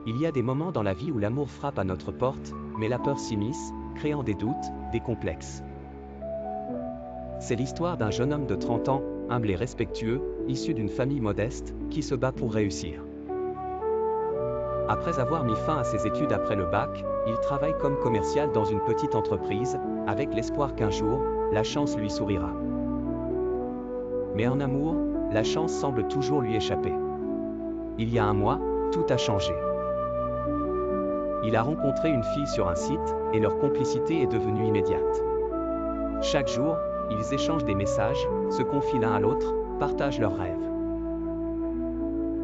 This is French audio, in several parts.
Il y a des moments dans la vie où l'amour frappe à notre porte, mais la peur s'immisce, créant des doutes, des complexes. C'est l'histoire d'un jeune homme de 30 ans, humble et respectueux, issu d'une famille modeste, qui se bat pour réussir. Après avoir mis fin à ses études après le bac, il travaille comme commercial dans une petite entreprise, avec l'espoir qu'un jour, la chance lui sourira. Mais en amour, la chance semble toujours lui échapper. Il y a un mois, tout a changé. Il a rencontré une fille sur un site, et leur complicité est devenue immédiate. Chaque jour, ils échangent des messages, se confient l'un à l'autre, partagent leurs rêves.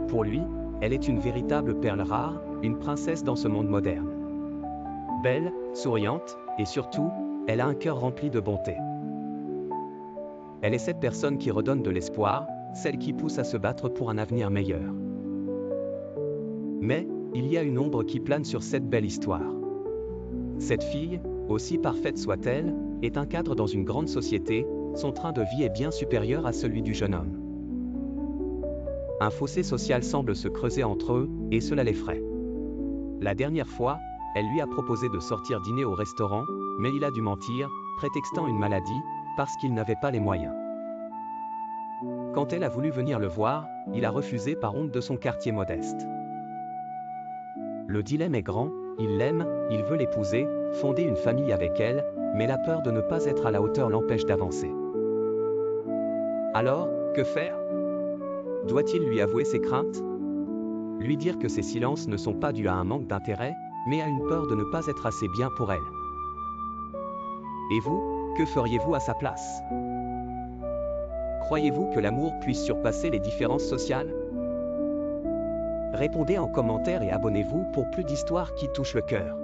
Pour lui, elle est une véritable perle rare, une princesse dans ce monde moderne. Belle, souriante, et surtout, elle a un cœur rempli de bonté. Elle est cette personne qui redonne de l'espoir, celle qui pousse à se battre pour un avenir meilleur. Mais, il y a une ombre qui plane sur cette belle histoire. Cette fille, aussi parfaite soit-elle, est un cadre dans une grande société, son train de vie est bien supérieur à celui du jeune homme. Un fossé social semble se creuser entre eux, et cela l'effraie. La dernière fois, elle lui a proposé de sortir dîner au restaurant, mais il a dû mentir, prétextant une maladie, parce qu'il n'avait pas les moyens. Quand elle a voulu venir le voir, il a refusé par honte de son quartier modeste. Le dilemme est grand, il l'aime, il veut l'épouser, fonder une famille avec elle, mais la peur de ne pas être à la hauteur l'empêche d'avancer. Alors, que faire ? Doit-il lui avouer ses craintes ? Lui dire que ses silences ne sont pas dus à un manque d'intérêt, mais à une peur de ne pas être assez bien pour elle. Et vous, que feriez-vous à sa place ? Croyez-vous que l'amour puisse surpasser les différences sociales ? Répondez en commentaire et abonnez-vous pour plus d'histoires qui touchent le cœur.